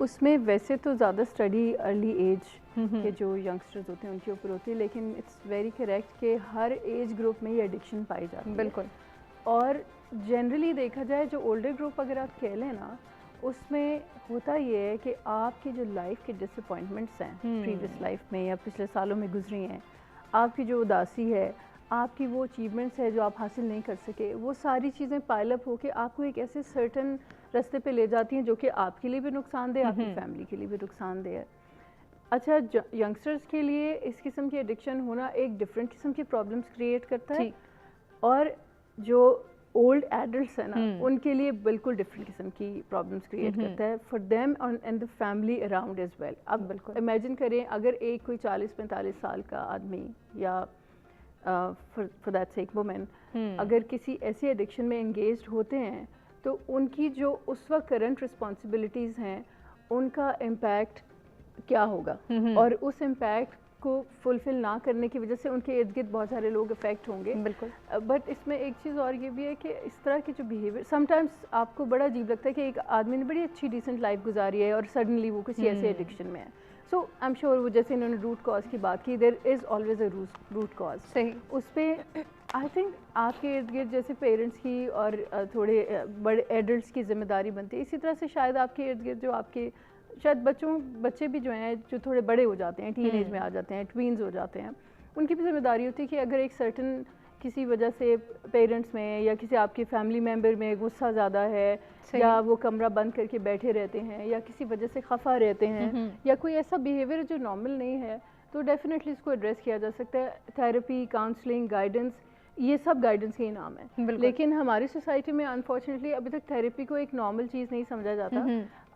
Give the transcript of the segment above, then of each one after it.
اس میں ویسے تو زیادہ اسٹڈی ارلی ایج کے جو ینگسٹرز ہوتے ہیں ان کے اوپر ہوتی ہے، لیکن اٹس ویری کریکٹ کہ ہر ایج گروپ میں یہ ایڈکشن پائی جاتی ہے. بالکل. اور جنرلی دیکھا جائے جو اولڈر گروپ اگر آپ کہہ لیں نا، اس میں ہوتا یہ ہے کہ آپ کی جو لائف کے ڈس اپوائنٹمنٹس ہیں پریویس لائف میں یا پچھلے سالوں میں گزری ہیں، آپ کی جو اداسی ہے، آپ کی وہ اچیومنٹس ہے جو آپ حاصل نہیں کر سکے، وہ ساری چیزیں پائل اپ ہو کے آپ کو ایک ایسے سرٹن راستے پہ لے جاتی ہیں جو کہ آپ کے لیے بھی نقصان دہ، آپ کی فیملی کے لیے بھی نقصان دہ ہے. اچھا، ینگسٹرز کے لیے اس قسم کی ایڈکشن ہونا ایک ڈفرینٹ قسم کی پرابلمس کریٹ کرتا ہے، اور جو اولڈ ایڈلٹس ہیں نا ان کے لیے بالکل ڈفرینٹ قسم کی پرابلمس کریٹ کرتا ہے for them and the family around as well. اب بالکل امیجن کریں اگر ایک کوئی 40-45 سال کا آدمی یا فار دیٹ سیک وومن اگر کسی ایسی ایڈکشن میں انگیجڈ ہوتے ہیں تو ان کی جو اس وقت کرنٹ رسپانسبلٹیز ہیں ان کا امپیکٹ کیا ہوگا، اور اس امپیکٹ کو فلفل نہ کرنے کی وجہ سے ان کے ارد گرد بہت سارے لوگ افیکٹ ہوں گے. بالکل. بٹ اس میں ایک چیز اور یہ بھی ہے کہ اس طرح کی جو بیہیویئر سم ٹائمس آپ کو بڑا عجیب لگتا ہے کہ ایک آدمی نے بڑی اچھی ڈیسنٹ لائف گزاری ہے اور سڈنلی وہ کسی ایسے ایڈکشن میں ہے. سو آئی ایم شیور وہ جیسے انہوں نے روٹ کاز کی بات کی، there is always a root cause. صحیح. اس پہ آئی تھنک آپ کے ارد گرد جیسے پیرنٹس کی اور تھوڑے بڑے ایڈلٹس کی ذمہ داری بنتی ہے، اسی طرح سے شاید آپ کے ارد گرد جو آپ کے شاید بچے بھی جو ہیں جو تھوڑے بڑے ہو جاتے ہیں، ٹین ایج میں آ جاتے ہیں، ٹوینز ہو جاتے ہیں، ان کی بھی ذمہ داری ہوتی ہے کہ اگر ایک سرٹن کسی وجہ سے پیرنٹس میں یا کسی آپ کے فیملی ممبر میں غصہ زیادہ ہے، یا وہ کمرہ بند کر کے بیٹھے رہتے ہیں یا کسی وجہ سے خفا رہتے ہیں یا کوئی ایسا بیہیویئر جو نارمل نہیں ہے، تو ڈیفینیٹلی اس کو ایڈریس کیا جا سکتا ہے. تھراپی، کاؤنسلنگ، گائیڈنس، یہ سب گائیڈنس کے ہی نام ہے. لیکن ہماری سوسائٹی میں انفارچونیٹلی ابھی تک تھراپی کو ایک نارمل چیز نہیں سمجھا جاتا.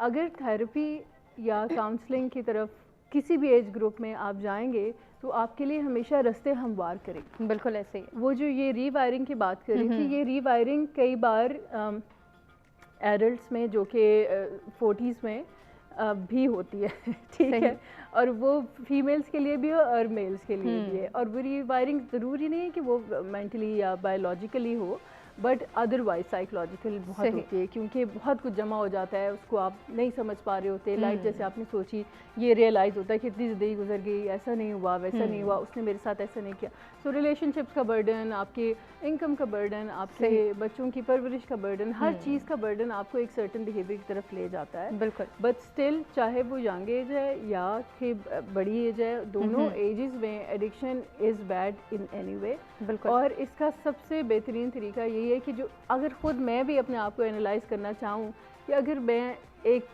اگر تھراپی یا کاؤنسلنگ کی طرف کسی بھی ایج گروپ میں آپ جائیں گے تو آپ کے لیے ہمیشہ رستے ہموار کرے گا. بالکل ایسے ہی. وہ جو یہ ری وائرنگ کی بات کر رہی تھی، یہ ری وائرنگ کئی بار ایڈلٹس میں جو کہ 40s میں بھی ہوتی ہے، ٹھیک ہے، اور وہ فیمیلز کے لیے بھی ہے اور میلز کے لیے بھی ہے. اور وہ ری وائرنگ ضروری نہیں ہے کہ وہ مینٹلی یا biologically who, but otherwise psychological بہت ہوتی ہے، کیونکہ بہت کچھ جمع ہو جاتا ہے، اس کو آپ نہیں سمجھ پا رہے ہوتے. لائف جیسے آپ نے سوچی، یہ ریئلائز ہوتا ہے کہ اتنی زندگی گزر گئی، ایسا نہیں ہوا، ویسا نہیں ہوا، اس نے میرے ساتھ ایسا نہیں کیا. سو ریلیشن شپس کا برڈن، آپ کے انکم کا برڈن، آپ کے بچوں کی پرورش کا برڈن، ہر چیز کا برڈن آپ کو ایک سرٹن بیہیویئر کی طرف لے جاتا ہے. بالکل. بٹ اسٹل چاہے وہ ینگ ایج ہے یا کہ بڑی ایج ہے، دونوں ایجز میں addiction is bad in any way. بالکل. اور اس کا سب سے بہترین طریقہ یہی ہے کہ جو اگر خود میں بھی اپنے آپ کو انالائز کرنا چاہوں کہ اگر میں ایک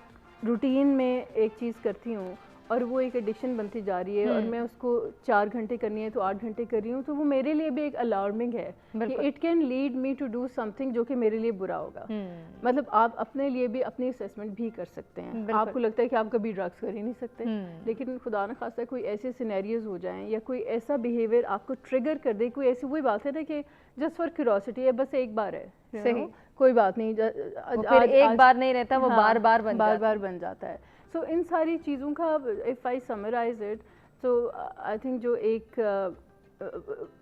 روٹین میں ایک چیز کرتی ہوں اور وہ ایک ایڈکشن بنتی جا رہی ہے اور میں اس کو 4 گھنٹے کرنی ہے تو 8 گھنٹے کر رہی ہوں، تو وہ میرے لیے بھی ایک الارمنگ ہے کہ it can lead me to do something جو کہ میرے لیے برا ہوگا. مطلب آپ اپنے لیے بھی اپنی اسیسمنٹ بھی کر سکتے ہیں. آپ کو لگتا ہے کہ آپ کبھی ڈرگس کر ہی نہیں سکتے، لیکن خدا نہ خواستہ کوئی ایسے سینیریوز ہو جائیں یا کوئی ایسا بیہیویئر آپ کو ٹریگر کر دے، کوئی ایسی وہی بات ہے نا کہ جسٹ فار کیوریوسٹی ہے، بس ایک بار ہے، صحیح، کوئی بات نہیں، پھر ایک بار نہیں رہتا، وہ بار بار بن جاتا ہے. سو ان ساری چیزوں کا if I summarize it, so I think جو ایک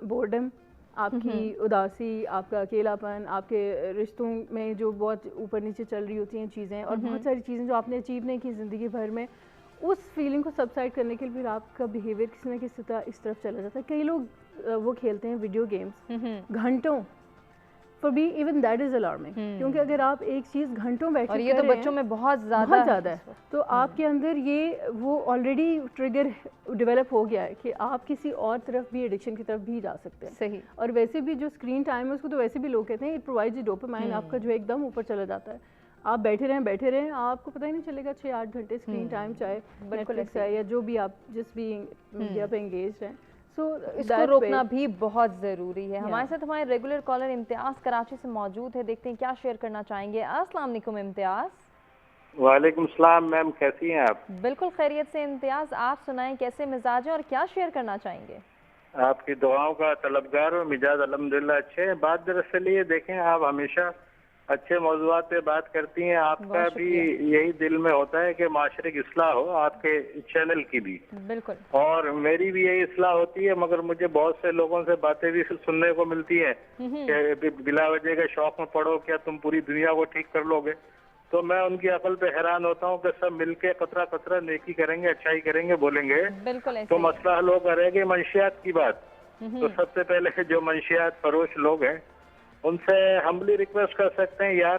بورڈم، آپ کی اداسی، آپ کا اکیلا پن، آپ کے رشتوں میں جو بہت اوپر نیچے چل رہی ہوتی ہیں چیزیں، اور بہت ساری چیزیں جو آپ نے اچیو نہیں کی زندگی بھر میں، اس فیلنگ کو سبسائڈ کرنے کے لیے پھر آپ کا بیہیویئر کسی نہ کسی طرح اس طرف چلا جاتا ہے. کئی لوگ وہ کھیلتے ہیں ویڈیو گیمز گھنٹوں، for be even that is alarming, کیونکہ اگر آپ ایک چیز گھنٹوں بیٹھ کے، اور یہ تو بچوں میں بہت زیادہ ہے، تو آپ کے اندر یہ وہ آلریڈی ٹریگر ڈیولپ ہو گیا ہے کہ آپ کسی اور طرف بھی ایڈکشن کی طرف بھی جا سکتے ہیں. صحیح. اور ویسے بھی جو اسکرین ٹائم ہے اس کو تو ویسے بھی لوگ کہتے ہیں اٹ پرووائڈز ڈوپامائن، آپ کا جو ایک دم اوپر چلا جاتا ہے. آپ بیٹھے رہیں آپ کو پتہ ہی نہیں چلے گا 6-8 گھنٹے اسکرین ٹائم، چاہے نیٹفلکس ہے یا جو بھی آپ جس بھی میڈیا پہ انگیجڈ ہیں. اس کو روکنا بھی بہت ضروری ہے. ہمارے ساتھ ہمارے ریگولر کالر امتیاز کراچی سے موجود ہے، دیکھتے ہیں کیا شیئر کرنا چاہیں گے. السلام علیکم امتیاز. وعلیکم السلام میم، کیسی ہیں آپ؟ بالکل خیریت سے امتیاز، آپ سنائیں کیسے مزاج ہیں اور کیا شیئر کرنا چاہیں گے؟ آپ کی دعاؤں کا طلبگار اور مزاج الحمدللہ اچھے ہیں. بات دراصل یہ دیکھیں، آپ ہمیشہ اچھے موضوعات پہ بات کرتی ہیں، آپ کا بھی یہی دل میں ہوتا ہے کہ معاشرے کی اصلاح ہو، آپ کے چینل کی بھی. بالکل. اور میری بھی یہی اصلاح ہوتی ہے، مگر مجھے بہت سے لوگوں سے باتیں بھی سننے کو ملتی ہیں کہ بلا وجہ کے شوق میں پڑو، کیا تم پوری دنیا کو ٹھیک کر لو گے؟ تو میں ان کی عقل پہ حیران ہوتا ہوں کہ سب مل کے قطرہ قطرہ نیکی کریں گے, اچھائی کریں گے, بولیں گے بالکل ایسے تو ہی مسئلہ حل ہوگا. رہ گئی منشیات کی بات, تو سب سے پہلے جو منشیات فروش لوگ ہیں ان سے ہمبلی ریکویسٹ کر سکتے ہیں, یار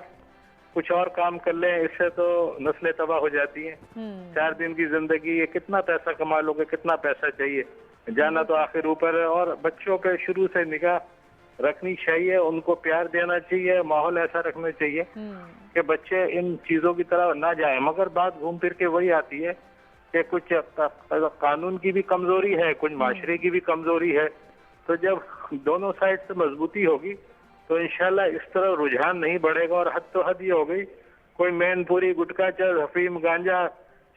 کچھ اور کام کر لیں, اس سے تو نسلیں تباہ ہو جاتی ہیں. 4 دن کی زندگی ہے, کتنا پیسہ کما لو گے, کتنا پیسہ چاہیے, جانا تو آخر اوپر ہے. اور بچوں پہ شروع سے نگاہ رکھنی چاہیے, ان کو پیار دینا چاہیے, ماحول ایسا رکھنا چاہیے کہ بچے ان چیزوں کی طرح نہ جائیں. مگر بات گھوم پھر کے وہی آتی ہے کہ کچھ قانون کی بھی کمزوری ہے, کچھ معاشرے کی بھی کمزوری ہے. تو جب دونوں سائڈ سے مضبوطی ہوگی تو انشاءاللہ اس طرح رجحان نہیں بڑھے گا. اور حد تو حد یہ ہو گئی, کوئی مین پوری, گٹکا, چرس, حفیم, گانجا,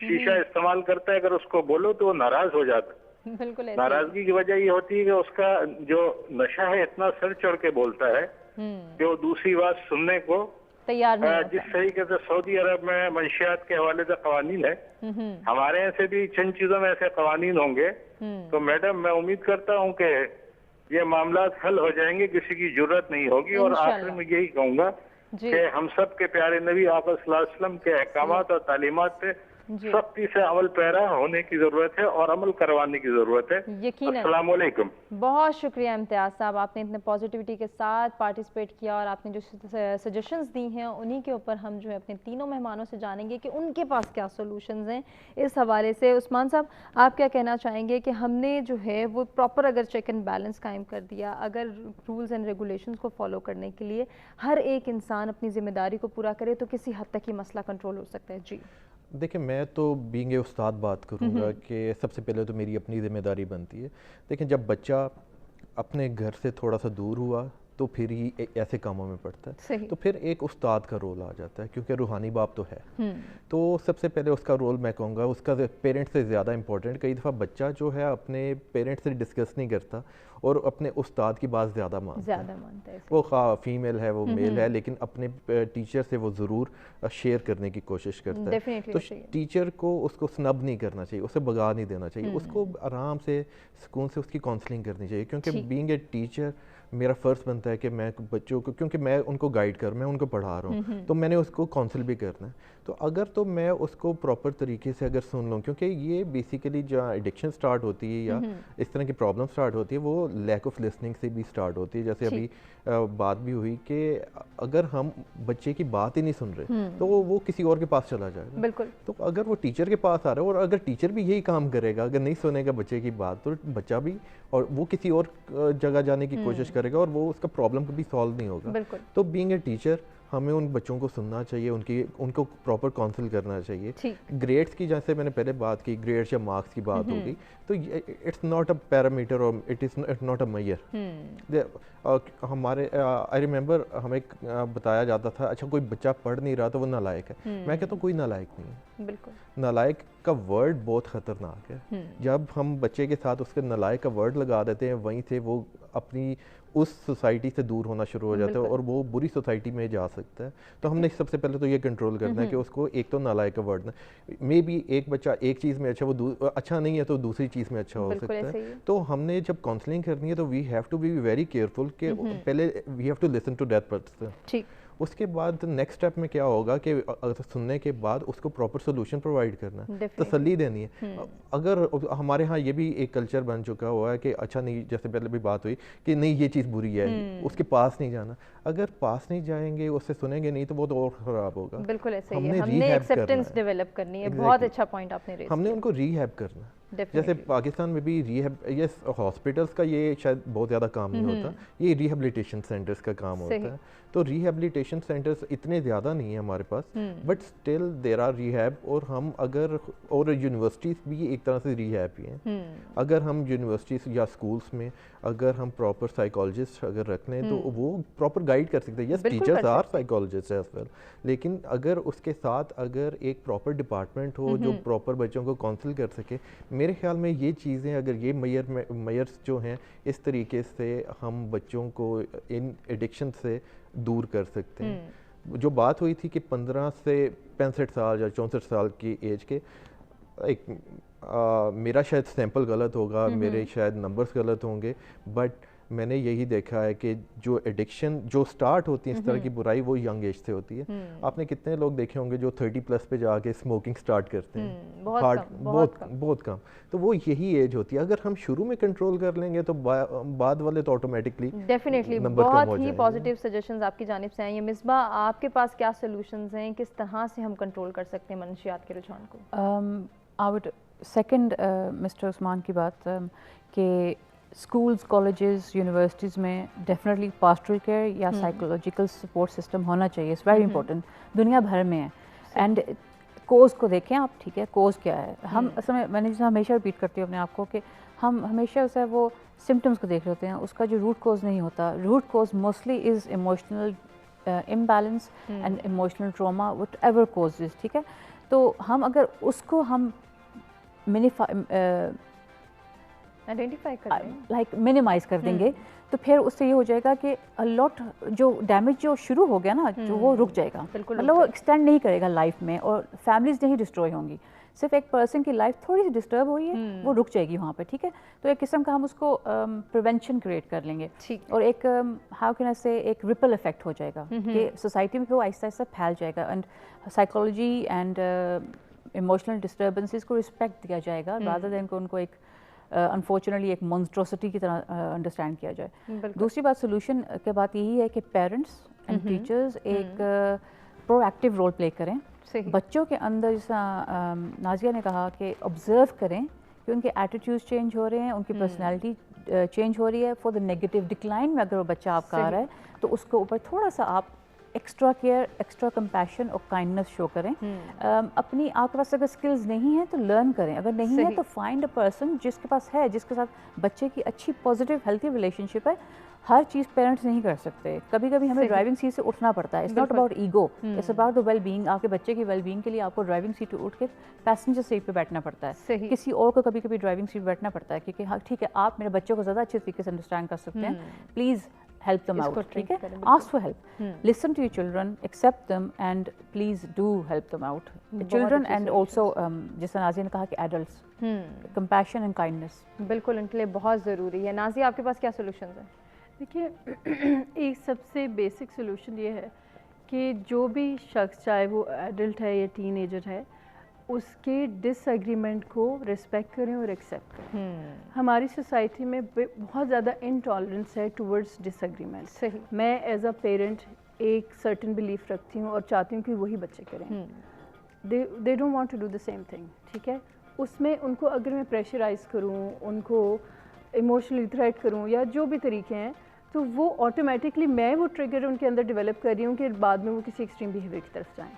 شیشہ استعمال کرتا ہے, اگر اس کو بولو تو وہ ناراض ہو جاتا ہے. بالکل ایسے ناراضگی کی وجہ یہ ہوتی ہے کہ اس کا جو نشہ ہے اتنا سر چڑھ کے بولتا ہے کہ وہ دوسری بات سننے کو تیار نہیں ہوتا. جس طریقے سے سعودی عرب میں منشیات کے حوالے سے قوانین ہے, ہمارے یہاں سے بھی چند چیزوں میں ایسے قوانین ہوں گے. تو میڈم میں امید کرتا ہوں کہ یہ معاملات حل ہو جائیں گے, کسی کی ضرورت نہیں ہوگی. اور آخر میں یہی کہوں گا کہ ہم سب کے پیارے نبی آقا صلی اللہ علیہ وسلم کے احکامات اور تعلیمات پہ سختی سے عمل پیرا ہونے کی ضرورت ہے اور عمل کروانے کی ضرورت ہے. یقیناً. السلام علیکم. بہت شکریہ امتیاز صاحب, آپ نے اتنے پازیٹیوٹی کے ساتھ پارٹیسپیٹ کیا اور آپ نے جو سجیشنز دی ہیں انہی کے اوپر ہم جو ہے اپنے تینوں مہمانوں سے جانیں گے کہ ان کے پاس کیا سولوشنز ہیں اس حوالے سے. عثمان صاحب, آپ کیا کہنا چاہیں گے کہ ہم نے جو ہے وہ پراپر اگر چیک اینڈ بیلنس قائم کر دیا, اگر رولز اینڈ ریگولیشنز کو فالو کرنے کے لیے ہر ایک انسان اپنی ذمہ داری کو پورا کرے تو کسی حد تک یہ مسئلہ کنٹرول ہو سکتا ہے؟ جی دیکھیں, میں تو بینگ اے استاد بات کروں گا کہ سب سے پہلے تو میری اپنی ذمہ داری بنتی ہے. دیکھیں, جب بچہ اپنے گھر سے تھوڑا سا دور ہوا تو پھر ہی ایسے کاموں میں پڑتا ہے, تو پھر ایک استاد کا رول آ جاتا ہے, کیونکہ روحانی باپ تو ہے. تو سب سے پہلے اس کا رول میں کہوں گا اس کا پیرنٹ سے زیادہ امپورٹنٹ. کئی دفعہ بچہ جو ہے اپنے پیرنٹ سے ڈسکس نہیں کرتا اور اپنے استاد کی بات زیادہ مانتا ہے. وہ خواہ فیمیل ہے وہ میل ہے, لیکن اپنے ٹیچر سے وہ ضرور شیئر کرنے کی کوشش کرتا ہے. تو ٹیچر کو اس کو سنب نہیں کرنا چاہیے, اسے بگا نہیں دینا چاہیے, اس کو آرام سے سکون سے اس کی کاؤنسلنگ کرنی چاہیے. کیونکہ بینگ اے ٹیچر میرا فرض بنتا ہے کہ میں بچوں کو, کیونکہ میں ان کو گائیڈ کر, میں ان کو پڑھا رہا ہوں, تو میں نے اس کو کاؤنسل بھی کرنا ہے. تو اگر تو میں اس کو پراپر طریقے سے اگر سن لوں, کیونکہ یہ بیسیکلی جہاں ایڈکشن سٹارٹ ہوتی ہے یا اس طرح کی پرابلم سٹارٹ ہوتی ہے وہ لیک آف لسننگ سے بھی سٹارٹ ہوتی ہے. جیسے ابھی بات بھی ہوئی کہ اگر ہم بچے کی بات ہی نہیں سن رہے تو وہ کسی اور کے پاس چلا جائے گا. بالکل. تو اگر وہ ٹیچر کے پاس آ رہا ہے اور اگر ٹیچر بھی یہی کام کرے گا, اگر نہیں سنے گا بچے کی بات, تو بچہ بھی اور وہ کسی اور جگہ جانے کی کوشش کرے گا اور وہ اس کا پرابلم کبھی سالو نہیں ہوگا. تو بینگ اے ٹیچر ہمیں ان بچوں کو سننا چاہیے, ان کو پراپر کاؤنسل کرنا چاہیے. گریڈس کی جیسے میں نے پہلے بات کی, گریڈس یا مارکس کی بات ہوگی, تو اٹس ناٹ اے پیرامیٹر اور it is not a mere. ہمارے آئی ریممبر ہمیں بتایا جاتا تھا, اچھا کوئی بچہ پڑھ نہیں رہا تو وہ نالائق ہے. میں کہتا ہوں کوئی نالائق نہیں ہے. بالکل. نالائق کا ورڈ بہت خطرناک ہے. جب ہم بچے کے ساتھ اس کے نالائق کا ورڈ لگا دیتے ہیں, وہیں سے وہ اپنی اس سوسائٹی سے دور ہونا شروع ہو جاتا ہے اور وہ بری سوسائٹی میں جا سکتا ہے. تو ہم نے سب سے پہلے تو یہ کنٹرول کرنا ہے کہ اس کو ایک تو نالائق کا ورڈ نہ, مے بی ایک بچہ ایک چیز میں اچھا, وہ اچھا نہیں ہے تو دوسری چیز میں اچھا ہو سکتا ہے. تو ہم نے جب کاؤنسلنگ کرنی ہے تو we have to be very careful کہ پہلے we have to listen to that person. اس کے بعد نیکسٹ اسٹیپ میں کیا ہوگا کہ سننے کے بعد اس کو پراپر سولوشن پرووائڈ کرنا ہے, تسلی دینی ہے. اگر ہمارے ہاں یہ بھی ایک کلچر بن چکا ہوا ہے کہ اچھا نہیں, جیسے پہلے بھی بات ہوئی کہ نہیں یہ چیز بری ہے, اس کے پاس نہیں جانا. اگر پاس نہیں جائیں گے, اس سے سنیں گے نہیں, تو وہ تو اور خراب ہوگا. بالکل ایسے ہی ہے, ہم نے ایکسیپٹنس ڈیولپ کرنی ہے. بہت اچھا پوائنٹ آپ نے ریز کیا. ہم نے ان کو ری ہیب کرنا. جیسے پاکستان میں بھی ری ہیب, یہ ہاسپٹلس کا یہ شاید بہت زیادہ کام نہیں ہوتا, یہ ریہیبلیٹیشن سینٹرز کا کام ہوتا ہے. تو ریہیبلیٹیشن سینٹرز اتنے زیادہ نہیں ہیں ہمارے پاس, but still there are rehab. اور ہم اگر, اور یونیورسٹیز بھی ایک طرح سے ریہیب ہی ہیں. اگر ہم یونیورسٹیز یا اسکولس میں اگر ہم پراپر سائیکالوجسٹ اگر رکھ لیں تو وہ پراپر گائیڈ کر سکتے ہیں. Yes, teachers are psychologist as well, لیکن اگر اس کے ساتھ اگر ایک پراپر ڈپارٹمنٹ ہو جو پراپر بچوں کو کاؤنسل کر سکے, میرے خیال میں یہ چیزیں اگر یہ میئرس جو ہیں اس طریقے سے ہم بچوں کو ان ایڈکشن سے دور کر سکتے ہیں. جو بات ہوئی تھی کہ 15 سے 65 سال یا 64 سال کی ایج کے, میرا شاید سیمپل غلط ہوگا, میرے شاید نمبرز غلط ہوں گے, بٹ میں نے یہی دیکھا ہے کہ جو ایڈکشن جو سٹارٹ ہوتی ہے اس طرح کی برائی وہ ینگ ایج سے ہوتی ہے. آپ نے کتنے لوگ دیکھے ہوں گے جو 30+ پہ جا کے اسموکنگ سٹارٹ کرتے ہیں, بہت کم. تو وہ یہی ایج ہوتی ہے. اگر ہم شروع میں کنٹرول کر لیں گے تو بعد والے تو آٹومیٹکلی ڈیفینیٹلی. بہت ہی پازیٹیو سجیشنز آپ کی جانب سے ہیں. یہ مصباح, آپ کے پاس کیا سولوشنز ہیں, کس طرح سے ہم کنٹرول کر سکتے ہیں منشیات کے رجحان کو؟ I would second mister Usman کی بات کہ اسکولز, کالجز, یونیورسٹیز میں ڈیفینیٹلی پاسٹرل کیئر یا سائیکولوجیکل سپورٹ سسٹم ہونا چاہیے. It's very important. دنیا بھر میں ہے. اینڈ کوز کو دیکھیں آپ, ٹھیک ہے, کوز کیا ہے. ہم اصل میں نے جیسے ہمیشہ ریپیٹ کرتی ہوں اپنے آپ کو کہ ہم ہمیشہ اسے وہ سمٹمس کو دیکھ رہے ہوتے ہیں, اس کا جو روٹ کوز نہیں ہوتا. Root cause mostly is emotional imbalance and emotional trauma whatever cause is, ٹھیک ہے. تو ہم اگر اس کو ہم لائک منیمائز کر دیں گے تو پھر اس سے یہ ہو جائے گا کہ لاٹ جو ڈیمیج جو شروع ہو گیا نا جو وہ رک جائے گا, مطلب وہ ایکسٹینڈ نہیں کرے گا لائف میں, اور فیملیز نہیں ڈسٹروائے ہوں گی. صرف ایک پرسن کی لائف تھوڑی سی ڈسٹرب ہوئی ہے وہ رک جائے گی وہاں پہ, ٹھیک ہے. تو ایک قسم کا ہم اس کو پریونشن کریٹ کر لیں گے, اور ایک ہاؤ کین آئی سے ایک ریپل افیکٹ ہو جائے گا کہ سوسائٹی میں وہ آہستہ آہستہ پھیل جائے گا. And psychology and emotional disturbances کو رسپیکٹ دیا جائے گا رادر دین کہ ان کو ایک انفارچونیٹلی ایک مونسٹروسٹی کی طرح انڈرسٹینڈ کیا جائے. دوسری بات سولوشن کی بات یہی ہے کہ پیرنٹس اینڈ ٹیچرز ایک پرو ایکٹیو رول پلے کریں. بچوں کے اندر جیسا نازیہ نے کہا کہ آبزرو کریں کہ ان کے ایٹیٹیوڈز چینج ہو رہے ہیں, ان کی پرسنالٹی چینج ہو رہی ہے فار دا نیگیٹو ڈکلائن میں. اگر وہ بچہ آپ کا آ رہا ہے تو اس کے اوپر تھوڑا سا آپ ایکسٹرا کیئر, ایکسٹرا کمپیشن اور کائنڈنس شو کریں. اپنی آپ کے پاس اگر اسکلز نہیں ہیں تو لرن کریں, اگر نہیں ہے تو فائنڈ اے پرسن جس کے پاس ہے, جس کے ساتھ بچے کی اچھی پازیٹیو ہیلتھی ریلیشن شپ ہے. ہر چیز پیرنٹس نہیں کر سکتے, کبھی کبھی ہمیں ڈرائیونگ سیٹ سے اٹھنا پڑتا ہے. It's not about ego, it's about the well being. آپ کے بچے کی ویل بینگ کے لیے آپ کو ڈرائیونگ سیٹ پہ اٹھ کے پیسنجر سیٹ پہ بیٹھنا پڑتا ہے. کسی اور کو کبھی کبھی ڈرائیونگ سیٹ بیٹھنا پڑتا ہے کیونکہ ہاں ٹھیک ہے آپ میرے بچوں کو زیادہ اچھے طریقے سے انڈرسٹینڈ کر سکتے ہیں, پلیز help them out, ٹھیک ہے. ask for help, listen to your children, accept them and please do help them out. Children and also جیسے نازیہ نے کہا کہ adults, compassion and kindness بالکل ان کے لیے بہت ضروری ہے. نازیہ آپ کے پاس کیا سولوشنز ہیں؟ دیکھیے ایک سب سے بیسک سولوشن یہ ہے کہ جو بھی شخص چاہے وہ ایڈلٹ ہے یا ٹین ایجر ہے اس کے ڈس ایگریمنٹ کو رسپیکٹ کریں اور ایکسیپٹ کریں. ہماری سوسائٹی میں بہت زیادہ انٹالرنس ہے ٹورڈز ڈس ایگریمنٹ. میں ایز اے پیرنٹ ایک سرٹن بلیف رکھتی ہوں اور چاہتی ہوں کہ وہی بچے کریں. They don't want to do the same thing, ٹھیک ہے. اس میں ان کو اگر میں پریشرائز کروں, ان کو ایموشنلی تھریٹ کروں یا جو بھی طریقے ہیں, تو وہ آٹومیٹکلی میں وہ ٹریگر ان کے اندر ڈیولپ کر رہی ہوں کہ بعد میں وہ کسی ایکسٹریم بیہیویئر کی طرف جائیں.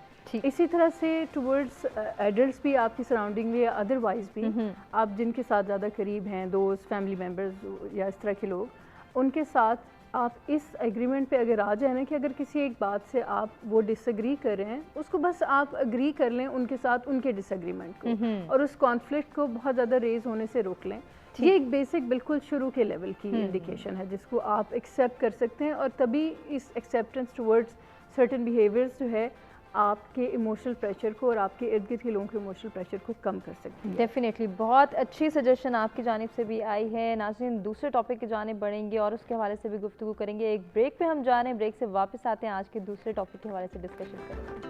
اسی طرح سے ٹورڈز ایڈلٹس بھی آپ کی سراؤنڈنگ میں یا ادروائز بھی آپ جن کے ساتھ زیادہ قریب ہیں, دوست, فیملی ممبرز یا اس طرح کے لوگ, ان کے ساتھ آپ اس ایگریمنٹ پہ اگر آ جائیں نا کہ اگر کسی ایک بات سے آپ وہ ڈس ایگری کر رہے ہیں اس کو بس آپ اگری کر لیں ان کے ساتھ ان کے ڈس ایگریمنٹ کو, اور اس کانفلکٹ کو بہت زیادہ ریز ہونے سے روک لیں. یہ ایک بیسک بالکل شروع کے لیول کی انڈیکیشن ہے جس کو آپ ایکسیپٹ کر سکتے ہیں, اور تبھی اس ایکسیپٹنس ٹورڈز سرٹن بیہیویئرز جو ہے آپ کے ایموشنل پریشر کو اور آپ کے ارد گرد کے لوگوں کے ایموشنل پریشر کو کم کر سکتی ہیں. ڈیفینیٹلی بہت اچھی سجیشن آپ کی جانب سے بھی آئی ہے. ناظرین دوسرے ٹاپک کی جانب بڑھیں گے اور اس کے حوالے سے بھی گفتگو کریں گے. ایک بریک پہ ہم جا رہے ہیں, بریک سے واپس آتے ہیں, آج کے دوسرے ٹاپک کے حوالے سے ڈسکشن کریں گے.